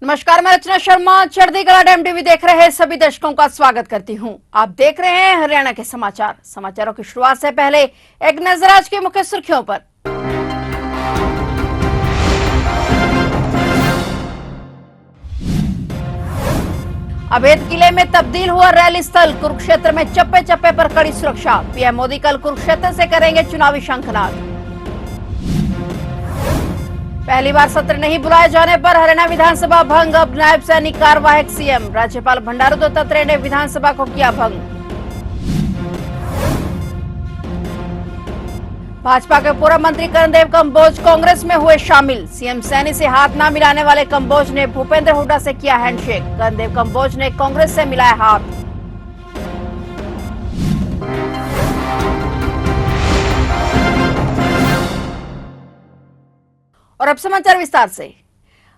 नमस्कार, मैं रचना Sharma चढ़ीगढ़ dam TV देख रहे सभी दर्शकों का स्वागत करती हूं। आप देख रहे हैं हरियाणा के समाचार। समाचारों की शुरुआत से पहले एक नजर आज की मुख्य सुर्खियों पर। अवैध किले में तब्दील हुआ रैली स्थल, कुरुक्षेत्र में चप्पे चप्पे पर कड़ी सुरक्षा। पीएम मोदी कल कुरुक्षेत्र से करेंगे चुनावी शंखनाद। पहली बार सत्र नहीं बुलाए जाने पर हरियाणा विधानसभा भंग, अब नायब सैनिक कार्यवाहक सीएम। राज्यपाल बंडारू दत्तात्रेय ने विधानसभा को किया भंग। भाजपा के पूर्व मंत्री कर्णदेव कंबोज कांग्रेस में हुए शामिल। सीएम सैनी से हाथ न मिलाने वाले कंबोज ने भूपेंद्र हुड्डा से किया हैंडशेक। कर्णदेव कंबोज ने कांग्रेस से मिलाया हाथ। और अब समाचार विस्तार से।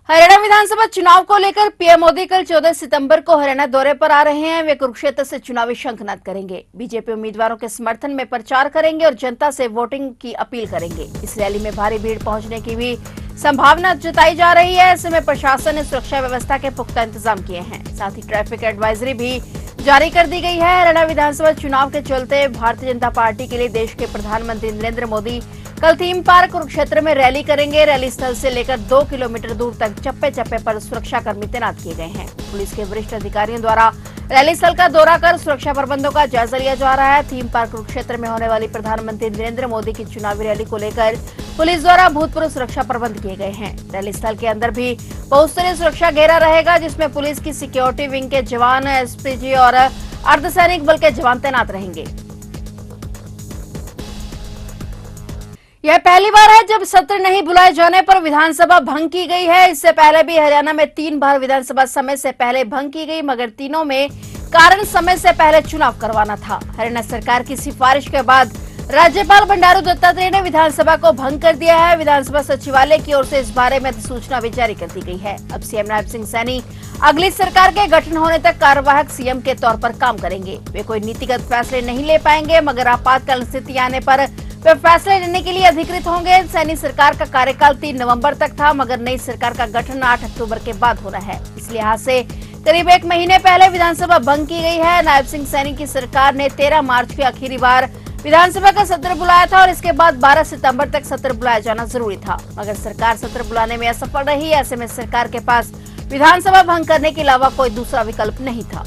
हरियाणा विधानसभा चुनाव को लेकर पीएम मोदी कल 14 सितंबर को हरियाणा दौरे पर आ रहे हैं। वे कुरुक्षेत्र से चुनावी शंखनाद करेंगे, बीजेपी उम्मीदवारों के समर्थन में प्रचार करेंगे और जनता से वोटिंग की अपील करेंगे। इस रैली में भारी भीड़ पहुंचने की भी संभावना जताई जा रही है। ऐसे में प्रशासन ने सुरक्षा व्यवस्था के पुख्ता इंतजाम किए हैं। साथ ही ट्रैफिक एडवाइजरी भी जारी कर दी गई है। हरियाणा विधानसभा चुनाव के चलते भारतीय जनता पार्टी के लिए देश के प्रधानमंत्री नरेंद्र मोदी कल थीम पार्क कुरुक्षेत्र में रैली करेंगे। रैली स्थल से लेकर 2 किलोमीटर दूर तक चप्पे चप्पे पर सुरक्षाकर्मी तैनात किए गए हैं। पुलिस के वरिष्ठ अधिकारियों द्वारा रैली स्थल का दौरा कर सुरक्षा प्रबंधों का जायजा लिया जा रहा है। थीम पार्क कुरुक्षेत्र में होने वाली प्रधानमंत्री नरेंद्र मोदी की चुनावी रैली को लेकर पुलिस द्वारा भूतपूर्व सुरक्षा प्रबंध किए गए हैं। रैली स्थल के अंदर भी बहुस्तरीय सुरक्षा घेरा रहेगा, जिसमें पुलिस की सिक्योरिटी विंग के जवान, एसपीजी और अर्धसैनिक बल के जवान तैनात रहेंगे। यह पहली बार है जब सत्र नहीं बुलाए जाने पर विधानसभा भंग की गई है। इससे पहले भी हरियाणा में 3 बार विधानसभा समय से पहले भंग की गई, मगर तीनों में कारण समय से पहले चुनाव करवाना था। हरियाणा सरकार की सिफारिश के बाद राज्यपाल बंडारू दत्तात्रेय ने विधानसभा को भंग कर दिया है। विधानसभा सचिवालय की ओर से इस बारे में अधिसूचना भी जारी कर दी गई है। अब सीएम नायब सिंह सैनी अगली सरकार के गठन होने तक कार्यवाहक सीएम के तौर पर काम करेंगे। वे कोई नीतिगत फैसले नहीं ले पाएंगे, मगर आपातकालीन स्थिति आने पर वे फैसले लेने के लिए अधिकृत होंगे। सैनी सरकार का कार्यकाल 3 नवंबर तक था, मगर नई सरकार का गठन 8 अक्टूबर के बाद होना है। इस लिहाज से करीब 1 महीने पहले विधानसभा भंग की गई है। नायब सिंह सैनी की सरकार ने 13 मार्च की आखिरी बार विधानसभा का सत्र बुलाया था और इसके बाद 12 सितंबर तक सत्र बुलाया जाना जरूरी था, मगर सरकार सत्र बुलाने में असफल रही। ऐसे में सरकार के पास विधानसभा भंग करने के अलावा कोई दूसरा विकल्प नहीं था।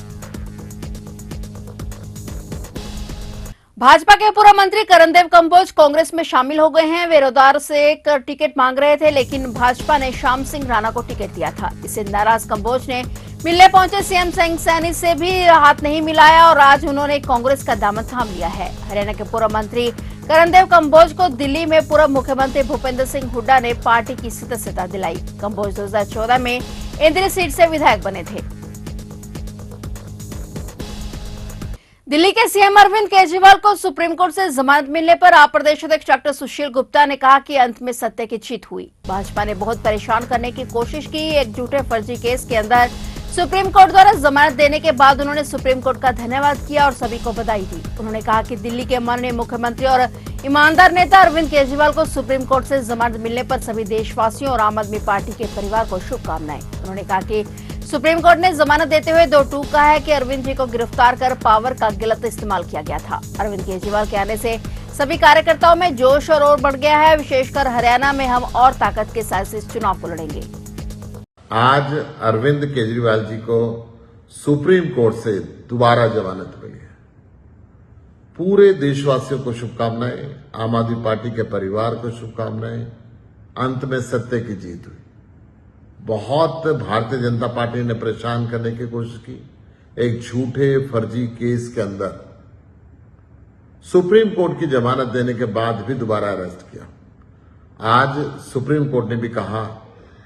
भाजपा के पूर्व मंत्री कर्णदेव कंबोज कांग्रेस में शामिल हो गए हैं। वे रोदार से एक टिकट मांग रहे थे, लेकिन भाजपा ने श्याम सिंह राणा को टिकट दिया था। इससे नाराज कंबोज ने मिलने पहुंचे सीएम सैनी से भी हाथ नहीं मिलाया और आज उन्होंने कांग्रेस का दामन थाम लिया है। हरियाणा के पूर्व मंत्री कर्णदेव कंबोज को दिल्ली में पूर्व मुख्यमंत्री भूपेंद्र सिंह हुड्डा ने पार्टी की सदस्यता दिलाई। कंबोज 2014 में इंदिरा सीट से विधायक बने थे। दिल्ली के सीएम अरविंद केजरीवाल को सुप्रीम कोर्ट से जमानत मिलने पर आप प्रदेश अध्यक्ष डॉक्टर सुशील गुप्ता ने कहा कि अंत में सत्य की जीत हुई। भाजपा ने बहुत परेशान करने की कोशिश की। एक झूठे फर्जी केस के अंदर सुप्रीम कोर्ट द्वारा जमानत देने के बाद उन्होंने सुप्रीम कोर्ट का धन्यवाद किया और सभी को बधाई दी। उन्होंने कहा कि दिल्ली के माननीय मुख्यमंत्री और ईमानदार नेता अरविंद केजरीवाल को सुप्रीम कोर्ट से जमानत मिलने पर सभी देशवासियों और आम आदमी पार्टी के परिवार को शुभकामनाएं। उन्होंने कहा कि सुप्रीम कोर्ट ने जमानत देते हुए 2 टूक कहा है कि अरविंद जी को गिरफ्तार कर पावर का गलत इस्तेमाल किया गया था। अरविंद केजरीवाल के आने से सभी कार्यकर्ताओं में जोश और बढ़ गया है। विशेषकर हरियाणा में हम और ताकत के साथ इस चुनाव को लड़ेंगे। आज अरविंद केजरीवाल जी को सुप्रीम कोर्ट से दोबारा जमानत मिली है। पूरे देशवासियों को शुभकामनाएं, आम आदमी पार्टी के परिवार को शुभकामनाएं। अंत में सत्य की जीत हुई। बहुत भारतीय जनता पार्टी ने परेशान करने की कोशिश की। एक झूठे फर्जी केस के अंदर सुप्रीम कोर्ट की जमानत देने के बाद भी दोबारा अरेस्ट किया। आज सुप्रीम कोर्ट ने भी कहा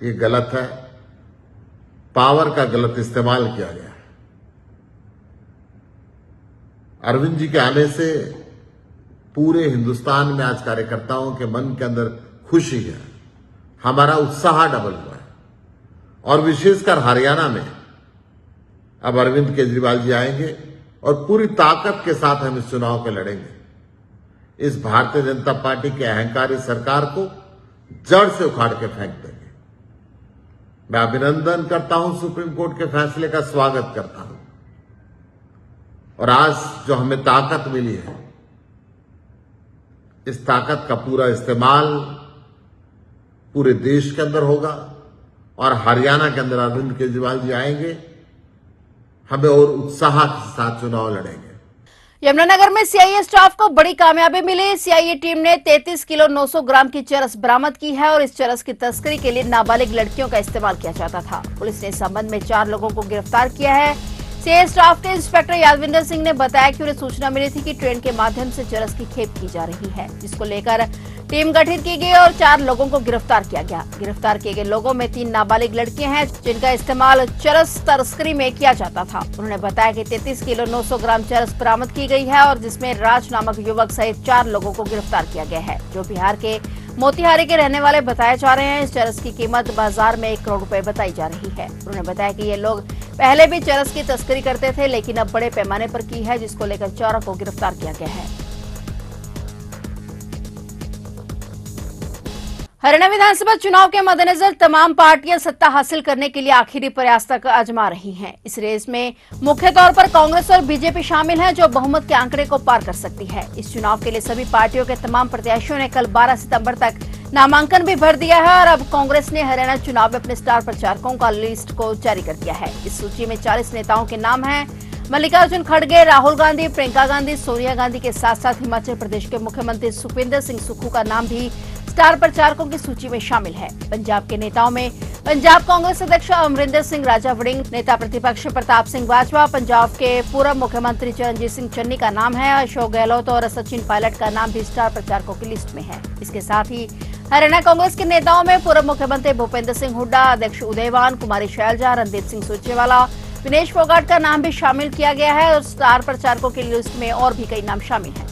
ये गलत है, पावर का गलत इस्तेमाल किया गया। अरविंद जी के आने से पूरे हिंदुस्तान में आज कार्यकर्ताओं के मन के अंदर खुशी है। हमारा उत्साह डबल हुआ है और विशेषकर हरियाणा में अब अरविंद केजरीवाल जी आएंगे और पूरी ताकत के साथ हम इस चुनाव पे लड़ेंगे। इस भारतीय जनता पार्टी की अहंकारी सरकार को जड़ से उखाड़ के फेंक देंगे। मैं अभिनंदन करता हूं, सुप्रीम कोर्ट के फैसले का स्वागत करता हूं। और आज जो हमें ताकत मिली है, इस ताकत का पूरा इस्तेमाल पूरे देश के अंदर होगा और हरियाणा के अंदर अरविंद केजरीवाल जी आएंगे, हमें और उत्साह के साथ चुनाव लड़ेंगे। यमुनानगर में सीआईए स्टाफ को बड़ी कामयाबी मिली। सीआईए टीम ने 33 किलो 900 ग्राम की चरस बरामद की है और इस चरस की तस्करी के लिए नाबालिग लड़कियों का इस्तेमाल किया जाता था। पुलिस ने इस संबंध में 4 लोगों को गिरफ्तार किया है। सीआईए स्टाफ के इंस्पेक्टर यादविंदर सिंह ने बताया कि उन्हें सूचना मिली थी कि ट्रेन के माध्यम से चरस की खेप की जा रही है, जिसको लेकर टीम गठित की गई और 4 लोगों को गिरफ्तार किया गया। गिरफ्तार किए गए लोगों में 3 नाबालिग लड़कियां हैं, जिनका इस्तेमाल चरस तस्करी में किया जाता था। उन्होंने बताया कि 33 किलो 900 ग्राम चरस बरामद की गई है और जिसमें राज नामक युवक सहित 4 लोगों को गिरफ्तार किया गया है, जो बिहार के मोतिहारी के रहने वाले बताए जा रहे हैं। इस चरस की कीमत बाजार में 1 करोड़ रुपए बताई जा रही है। उन्होंने बताया कि ये लोग पहले भी चरस की तस्करी करते थे, लेकिन अब बड़े पैमाने पर की है, जिसको लेकर 4 को गिरफ्तार किया गया है। हरियाणा विधानसभा चुनाव के मद्देनजर तमाम पार्टियां सत्ता हासिल करने के लिए आखिरी प्रयास तक आजमा रही हैं। इस रेस में मुख्य तौर पर कांग्रेस और बीजेपी शामिल हैं, जो बहुमत के आंकड़े को पार कर सकती है। इस चुनाव के लिए सभी पार्टियों के तमाम प्रत्याशियों ने कल 12 सितंबर तक नामांकन भी भर दिया है और अब कांग्रेस ने हरियाणा चुनाव में अपने स्टार प्रचारकों का लिस्ट को जारी कर दिया है। इस सूची में 40 नेताओं के नाम हैं। मल्लिकार्जुन खड़गे, राहुल गांधी, प्रियंका गांधी, सोनिया गांधी के साथ साथ हिमाचल प्रदेश के मुख्यमंत्री सुखविंदर सिंह सुक्खू का नाम भी स्टार प्रचारकों की सूची में शामिल है। पंजाब के नेताओं में पंजाब कांग्रेस अध्यक्ष अमरिंदर सिंह राजा वड़िंग, नेता प्रतिपक्ष प्रताप सिंह बाजवा, पंजाब के पूर्व मुख्यमंत्री चरणजीत सिंह चन्नी का नाम है। अशोक गहलोत और सचिन पायलट का नाम भी स्टार प्रचारकों की लिस्ट में है। इसके साथ ही हरियाणा कांग्रेस के नेताओं में पूर्व मुख्यमंत्री भूपेंद्र सिंह हुड्डा, अध्यक्ष उदयवान, कुमारी शैलजा, रणदीप सिंह सुरजेवाला, विनेश फोगाट का नाम भी शामिल किया गया है और स्टार प्रचारकों की लिस्ट में और भी कई नाम शामिल हैं।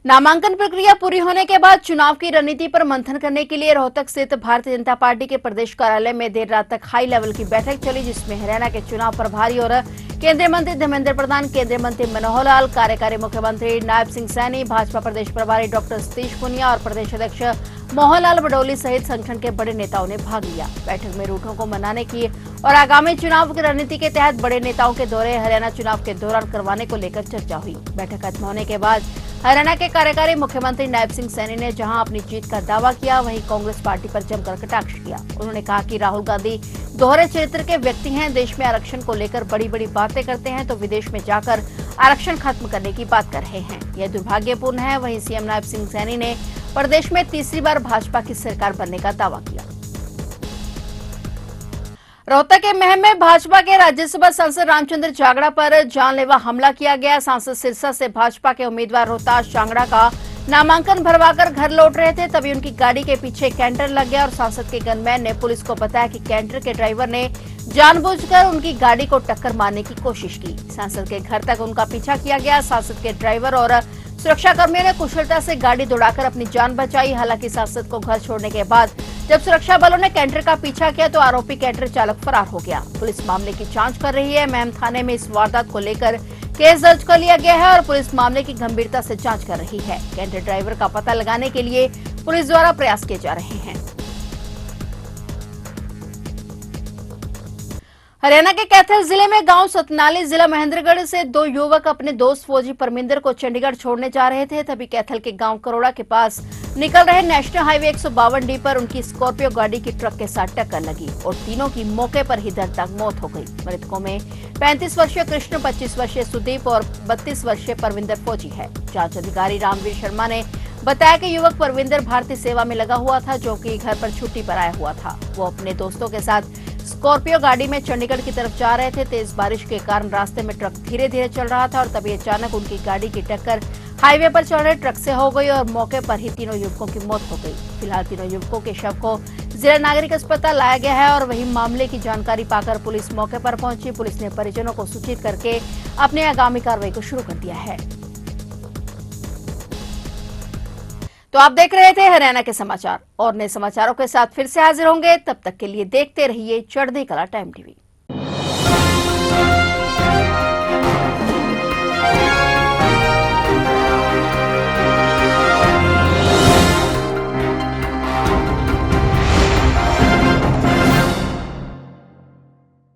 नामांकन प्रक्रिया पूरी होने के बाद चुनाव की रणनीति पर मंथन करने के लिए रोहतक स्थित भारतीय जनता पार्टी के प्रदेश कार्यालय में देर रात तक हाई लेवल की बैठक चली, जिसमें हरियाणा के चुनाव प्रभारी और केंद्रीय मंत्री धर्मेंद्र प्रधान, केंद्रीय मंत्री मनोहर लाल, कार्यकारी मुख्यमंत्री नायब सिंह सैनी, भाजपा प्रदेश प्रभारी डॉक्टर सतीश पुनिया और प्रदेश अध्यक्ष मोहनलाल बडोली सहित संगठन के बड़े नेताओं ने भाग लिया। बैठक में रूठों को मनाने की और आगामी चुनाव की रणनीति के तहत बड़े नेताओं के दौरे हरियाणा चुनाव के दौरान करवाने को लेकर चर्चा हुई। बैठक खत्म होने के बाद हरियाणा के कार्यकारी मुख्यमंत्री नायब सिंह सैनी ने जहां अपनी जीत का दावा किया, वहीं कांग्रेस पार्टी पर जमकर कटाक्ष किया। उन्होंने कहा कि राहुल गांधी दोहरे चरित्र के व्यक्ति हैं, देश में आरक्षण को लेकर बड़ी बड़ी बातें करते हैं तो विदेश में जाकर आरक्षण खत्म करने की बात कर रहे हैं। यह दुर्भाग्यपूर्ण है। वहीं सीएम नायब सिंह सैनी ने प्रदेश में तीसरी बार भाजपा की सरकार बनने का दावा किया। रोहतक के महम में भाजपा के राज्यसभा सांसद रामचंद्र जागड़ा पर जानलेवा हमला किया गया। सांसद सिरसा से भाजपा के उम्मीदवार रोहतास जांगड़ा का नामांकन भरवाकर घर लौट रहे थे, तभी उनकी गाड़ी के पीछे कैंटर लग गया और सांसद के गनमैन ने पुलिस को बताया कि कैंटर के ड्राइवर ने जानबूझकर उनकी गाड़ी को टक्कर मारने की कोशिश की। सांसद के घर तक उनका पीछा किया गया। सांसद के ड्राइवर और सुरक्षा कर्मियों ने कुशलता से गाड़ी दौड़ाकर अपनी जान बचाई। हालांकि सांसद को घर छोड़ने के बाद जब सुरक्षा बलों ने कैंटर का पीछा किया तो आरोपी कैंटर चालक फरार हो गया। पुलिस मामले की जांच कर रही है। महम थाने में इस वारदात को लेकर केस दर्ज कर लिया गया है और पुलिस मामले की गंभीरता से जांच कर रही है। कैंटर ड्राइवर का पता लगाने के लिए पुलिस द्वारा प्रयास किए जा रहे हैं। हरियाणा के कैथल जिले में गांव सतनाली, जिला महेंद्रगढ़ से 2 युवक अपने दोस्त फौजी परमिंदर को चंडीगढ़ छोड़ने जा रहे थे, तभी कैथल के गांव करोड़ा के पास निकल रहे नेशनल हाईवे 152 पर उनकी स्कॉर्पियो गाड़ी की ट्रक के साथ टक्कर लगी और तीनों की मौके पर ही दर्दनाक मौत हो गई। मृतकों में 35 वर्षीय कृष्ण, 25 वर्षीय सुदीप और 32 वर्षीय परविंदर फौजी है। जांच अधिकारी रामवीर शर्मा ने बताया कि युवक परविंदर भारतीय सेवा में लगा हुआ था, जो कि घर पर छुट्टी पर आया हुआ था। वो अपने दोस्तों के साथ स्कॉर्पियो गाड़ी में चंडीगढ़ की तरफ जा रहे थे। तेज बारिश के कारण रास्ते में ट्रक धीरे धीरे चल रहा था और तभी अचानक उनकी गाड़ी की टक्कर हाईवे पर चल रहे ट्रक से हो गई और मौके पर ही तीनों युवकों की मौत हो गई। फिलहाल तीनों युवकों के शव को जिला नागरिक अस्पताल लाया गया है और वहीं मामले की जानकारी पाकर पुलिस मौके पर पहुंची। पुलिस ने परिजनों को सूचित करके अपने आगामी कार्रवाई को शुरू कर दिया है। तो आप देख रहे थे हरियाणा के समाचार और नए समाचारों के साथ फिर से हाजिर होंगे। तब तक के लिए देखते रहिए चढ़ती कला टाइम टीवी।